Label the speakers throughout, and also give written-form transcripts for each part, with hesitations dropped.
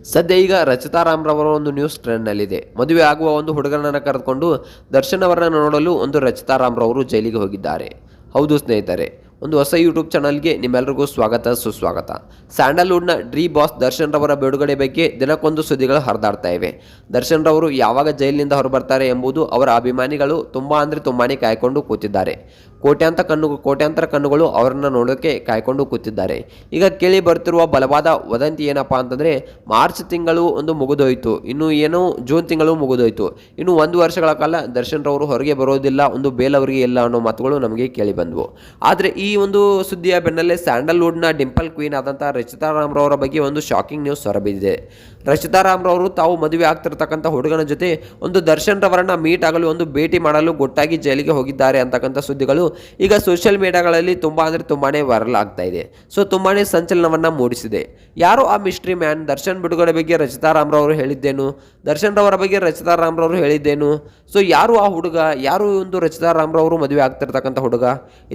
Speaker 1: ಸದ್ಯ ಈಗ ರಚಿತಾ ರಾಮ್ರವರ ಒಂದು ನ್ಯೂಸ್ ಟ್ರೆಂಡ್ನಲ್ಲಿದೆ. ಮದುವೆ ಆಗುವ ಒಂದು ಹುಡುಗನನ್ನು ಕರೆದುಕೊಂಡು ದರ್ಶನ್ ಅವರನ್ನು ನೋಡಲು ಒಂದು ರಚಿತಾ ರಾಮ್ರವರು ಜೈಲಿಗೆ ಹೋಗಿದ್ದಾರೆ. ಹೌದು ಸ್ನೇಹಿತರೆ, ಒಂದು ಹೊಸ ಯೂಟ್ಯೂಬ್ ಚಾನಲ್ಗೆ ನಿಮ್ಮೆಲ್ಲರಿಗೂ ಸ್ವಾಗತ ಸುಸ್ವಾಗತ. ಸ್ಯಾಂಡಲ್ವುಡ್ನ ಡ್ರೀ ಬಾಸ್ ದರ್ಶನ್ ರವರ ಬಿಡುಗಡೆ ಬಗ್ಗೆ ದಿನಕ್ಕೊಂದು ಸುದ್ದಿಗಳು ಹರಿದಾಡ್ತಾ ಇವೆ. ದರ್ಶನ್ ರವರು ಯಾವಾಗ ಜೈಲಿನಿಂದ ಹೊರಬರ್ತಾರೆ ಎಂಬುದು ಅವರ ಅಭಿಮಾನಿಗಳು ತುಂಬಾನೇ ಕಾಯ್ಕೊಂಡು ಕೂತಿದ್ದಾರೆ. ಕೋಟ್ಯಾಂತರ ಕಣ್ಣುಗಳು ಅವರನ್ನು ನೋಡೋಕ್ಕೆ ಕಾಯ್ಕೊಂಡು ಕೂತಿದ್ದಾರೆ. ಈಗ ಕೇಳಿ ಬರ್ತಿರುವ ಬಲವಾದ ವದಂತಿ ಏನಪ್ಪಾ ಅಂತಂದರೆ, ಮಾರ್ಚ್ ತಿಂಗಳು ಒಂದು ಮುಗಿದೋಯ್ತು, ಇನ್ನು ಜೂನ್ ತಿಂಗಳು ಮುಗಿದೋಯ್ತು, ಇನ್ನು 1 ವರ್ಷಗಳ ಕಾಲ ದರ್ಶನ್ ರವರು ಹೊರಗೆ ಬರೋದಿಲ್ಲ, ಒಂದು ಬೇಲ್ ಅವರಿಗೆ ಇಲ್ಲ ಅನ್ನೋ ಮಾತುಗಳು ನಮಗೆ ಕೇಳಿ ಬಂದವು. ಆದರೆ ಈ ಒಂದು ಸುದ್ದಿಯ ಬೆನ್ನಲ್ಲೇ ಸ್ಯಾಂಡಲ್ವುಡ್ನ ಡಿಂಪಲ್ ಕ್ವೀನ್ ಆದಂಥ ರಚಿತಾ ರಾಮ್ರವರ ಬಗ್ಗೆ ಒಂದು ಶಾಕಿಂಗ್ ನ್ಯೂಸ್ ಹೊರಬಿದ್ದಿದೆ. ರಚಿತಾ ರಾಮ್ರವರು ತಾವು ಮದುವೆ ಆಗ್ತಿರ್ತಕ್ಕಂಥ ಹುಡುಗನ ಜೊತೆ ಒಂದು ದರ್ಶನ್ ರವರನ್ನ ಮೀಟ್ ಆಗಲು ಒಂದು ಭೇಟಿ ಮಾಡಲು ಗೊಟ್ಟಾಗಿ ಜೈಲಿಗೆ ಹೋಗಿದ್ದಾರೆ ಅಂತಕ್ಕಂಥ ಸುದ್ದಿಗಳು ಈಗ ಸೋಷಿಯಲ್ ಮೀಡಿಯಾಗಳಲ್ಲಿ ತುಂಬಾನೇ ವೈರಲ್ ಆಗ್ತಾ ಇದೆ. ಸೊ ತುಂಬಾನೇ ಸಂಚಲನವನ್ನ ಮೂಡಿಸಿದೆ. ಯಾರು ಆ ಮಿಸ್ಟ್ರಿ ಮ್ಯಾನ್? ದರ್ಶನ್ ಬಿಡುಗಡೆ ಬಗ್ಗೆ ರಚಿತಾ ರಾಮ್ರವರು ಹೇಳಿದ್ದೇನು? ದರ್ಶನ್ ರವರ ಬಗ್ಗೆ ರಚಿತಾ ರಾಮ್ರವರು ಹೇಳಿದ್ದೇನು? ಸೊ ಯಾರು ಆ ಹುಡುಗ? ಯಾರು ಒಂದು ರಚಿತಾ ರಾಮ್ರವರು ಮದುವೆ ಆಗ್ತಿರ್ತಕ್ಕಂಥ ಹುಡುಗ?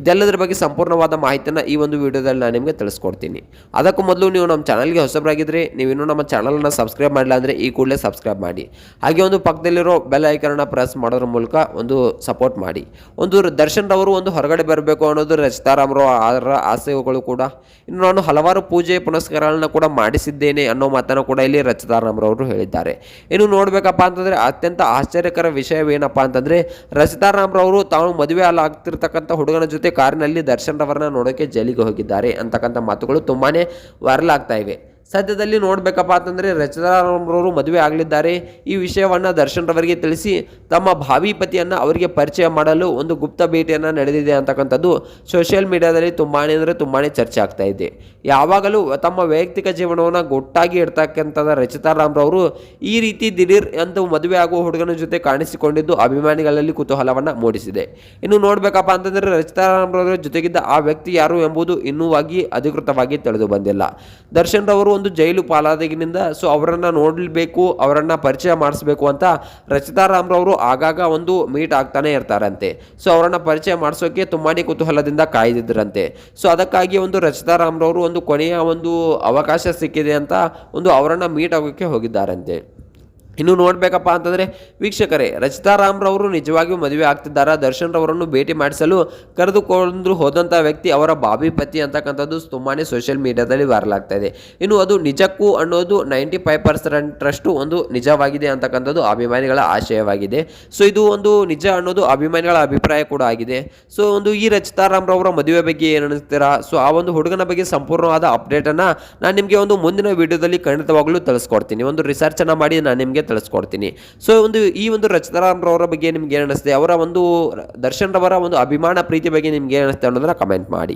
Speaker 1: ಇದೆಲ್ಲದರ ಬಗ್ಗೆ ಸಂಪೂರ್ಣವಾದ ಮಾಹಿತಿಯನ್ನು ಈ ಒಂದು ವಿಡಿಯೋದಲ್ಲಿ ನಾನು ನಿಮಗೆ ತಿಳಿಸ್ಕೊಡ್ತೀನಿ. ಅದಕ್ಕೂ ಮೊದಲು ನೀವು ನಮ್ಮ ಚಾನಲ್ಗೆ ಹೊಸಬರಾಗಿದ್ದರೆ, ನೀವಿನ್ನೂ ನಮ್ಮ ಚಾನಲನ್ನು ಸಬ್ಸ್ಕ್ರೈಬ್ ಮಾಡಿಲ್ಲ ಅಂದರೆ ಈ ಕೂಡಲೇ ಸಬ್ಸ್ಕ್ರೈಬ್ ಮಾಡಿ. ಹಾಗೆ ಒಂದು ಪಕ್ಕದಲ್ಲಿರೋ ಬೆಲ್ ಐಕನ್ನ ಪ್ರೆಸ್ ಮಾಡೋದ್ರ ಮೂಲಕ ಒಂದು ಸಪೋರ್ಟ್ ಮಾಡಿ. ಒಂದು ದರ್ಶನ್ ರವರು ಒಂದು ಹೊರಗಡೆ ಬರಬೇಕು ಅನ್ನೋದು ರಚಿತಾ ರಾಮ್ರವರ ಆಸೆಗಳು ಕೂಡ. ಇನ್ನು ನಾನು ಹಲವಾರು ಪೂಜೆ ಪುನಸ್ಕಾರಗಳನ್ನ ಕೂಡ ಮಾಡಿಸಿದ್ದೇನೆ ಅನ್ನೋ ಮಾತನ್ನು ಕೂಡ ಇಲ್ಲಿ ರಚಿತಾ ರಾಮ್ರವರು ಹೇಳಿದ್ದಾರೆ. ಇನ್ನು ನೋಡಬೇಕಪ್ಪ ಅಂತಂದರೆ ಅತ್ಯಂತ ಆಶ್ಚರ್ಯಕರ ವಿಷಯವೇನಪ್ಪ ಅಂತಂದರೆ, ರಚಿತಾ ರಾಮ್ರವರು ತಾವು ಮದುವೆ ಆಗ್ತಿರ್ತಕ್ಕಂಥ ಹುಡುಗನ ಜೊತೆ ಕಾರಿನಲ್ಲಿ ದರ್ಶನ್ ರವರನ್ನ ನೋಡೋಕೆ ಜೈಲಿಗೆ ಹೋಗಿದ್ದಾರೆ ಅಂತಕ್ಕಂಥ ಮಾತುಗಳು ತುಂಬಾನೇ ವೈರಲ್ ಆಗ್ತಾ ಇವೆ. ಸದ್ಯದಲ್ಲಿ ನೋಡಬೇಕಪ್ಪ ಅಂತಂದರೆ ರಚಿತಾ ರಾಮ್ರವರು ಮದುವೆ ಆಗಲಿದ್ದಾರೆ. ಈ ವಿಷಯವನ್ನು ದರ್ಶನ್ ರವರಿಗೆ ತಿಳಿಸಿ ತಮ್ಮ ಭಾವಿ ಪತಿಯನ್ನು ಅವರಿಗೆ ಪರಿಚಯ ಮಾಡಲು ಒಂದು ಗುಪ್ತ ಭೇಟಿಯನ್ನು ನಡೆದಿದೆ ಅಂತಕ್ಕಂಥದ್ದು ಸೋಷಿಯಲ್ ಮೀಡಿಯಾದಲ್ಲಿ ತುಂಬಾನೇ ಚರ್ಚೆ ಆಗ್ತಾ ಇದೆ. ಯಾವಾಗಲೂ ತಮ್ಮ ವೈಯಕ್ತಿಕ ಜೀವನವನ್ನು ಗೊಟ್ಟಾಗಿ ಇಡ್ತಕ್ಕಂಥ ರಚಿತಾ ರಾಮ್ರವರು ಈ ರೀತಿ ದಿಢೀರ್ ಅಂತ ಮದುವೆ ಆಗುವ ಹುಡುಗನ ಜೊತೆ ಕಾಣಿಸಿಕೊಂಡಿದ್ದು ಅಭಿಮಾನಿಗಳಲ್ಲಿ ಕುತೂಹಲವನ್ನು ಮೂಡಿಸಿದೆ. ಇನ್ನು ನೋಡಬೇಕಪ್ಪ ಅಂತಂದರೆ ರಚಿತಾ ರಾಮ್ರವರ ಜೊತೆಗಿದ್ದ ಆ ವ್ಯಕ್ತಿ ಯಾರು ಎಂಬುದು ಇನ್ನೂ ಅಧಿಕೃತವಾಗಿ ತಿಳಿದು ಬಂದಿಲ್ಲ. ದರ್ಶನ್ ರವರು ಒಂದು ಜೈಲು ಪಾಲಾದಾಗಿನಿಂದ ಸೊ ಅವರನ್ನ ನೋಡಬೇಕು, ಅವರನ್ನ ಪರಿಚಯ ಮಾಡಿಸ್ಬೇಕು ಅಂತ ರಚಿತಾ ರಾಮ್ರವರು ಆಗಾಗ ಒಂದು ಮೀಟ್ ಆಗ್ತಾನೆ ಇರ್ತಾರಂತೆ. ಸೊ ಅವರನ್ನ ಪರಿಚಯ ಮಾಡಿಸೋಕೆ ತುಂಬಾನೇ ಕುತೂಹಲದಿಂದ ಕಾಯ್ದಿದ್ರಂತೆ. ಸೊ ಅದಕ್ಕಾಗಿ ಒಂದು ರಚಿತಾ ರಾಮ್ರವರು ಒಂದು ಕೊನೆಯ ಒಂದು ಅವಕಾಶ ಸಿಕ್ಕಿದೆ ಅಂತ ಒಂದು ಅವರನ್ನ ಮೀಟ್ ಆಗೋಕ್ಕೆ ಹೋಗಿದ್ದಾರಂತೆ. ಇನ್ನು ನೋಡಬೇಕಪ್ಪ ಅಂತಂದರೆ ವೀಕ್ಷಕರೇ, ರಚಿತಾ ರಾಮ್ರವರು ನಿಜವಾಗಿಯೂ ಮದುವೆ ಆಗ್ತಿದ್ದಾರಾ? ದರ್ಶನ್ ರವರನ್ನು ಭೇಟಿ ಮಾಡಿಸಲು ಕರೆದುಕೊಂಡು ಹೋದಂಥ ವ್ಯಕ್ತಿ ಅವರ ಬಾಬಿ ಪತಿ ಅಂತಕ್ಕಂಥದ್ದು ತುಂಬಾನೇ ಸೋಷಿಯಲ್ ಮೀಡಿಯಾದಲ್ಲಿ ವೈರಲ್ ಆಗ್ತಾ ಇದೆ. ಇನ್ನು ಅದು ನಿಜಕ್ಕೂ ಅನ್ನೋದು 95% ಒಂದು ನಿಜವಾಗಿದೆ ಅಂತಕ್ಕಂಥದ್ದು ಅಭಿಮಾನಿಗಳ ಆಶಯವಾಗಿದೆ. ಸೊ ಇದು ಒಂದು ನಿಜ ಅನ್ನೋದು ಅಭಿಮಾನಿಗಳ ಅಭಿಪ್ರಾಯ ಕೂಡ ಆಗಿದೆ. ಸೊ ಒಂದು ಈ ರಚಿತಾ ರಾಮ್ರವರ ಮದುವೆ ಬಗ್ಗೆ ಏನು ಅನಿಸ್ತೀರಾ? ಸೊ ಆ ಒಂದು ಹುಡುಗನ ಬಗ್ಗೆ ಸಂಪೂರ್ಣವಾದ ಅಪ್ಡೇಟನ್ನು ನಾನು ನಿಮಗೆ ಒಂದು ಮುಂದಿನ ವಿಡಿಯೋದಲ್ಲಿ ಖಂಡಿತವಾಗ್ಲೂ ತಿಳಿಸ್ಕೊಡ್ತೀನಿ. ಒಂದು ರಿಸರ್ಚನ್ನು ಮಾಡಿ ನಾನು ನಿಮಗೆ ತಿಳಿಸ್ಕೊಡ್ತೀನಿ. ಸೊ ಈ ಒಂದು ರಚಿತಾ ರಾಮ್ರವರ ಬಗ್ಗೆ ನಿಮ್ಗೆ ಏನು ಅನಿಸುತ್ತೆ? ಅವರ ಒಂದು ದರ್ಶನ್ ರವರ ಒಂದು ಅಭಿಮಾನ ಪ್ರೀತಿ ಬಗ್ಗೆ ನಿಮ್ಗೆ ಏನು ಅನಿಸುತ್ತೆ ಅನ್ನೋದನ್ನ ಕಮೆಂಟ್ ಮಾಡಿ.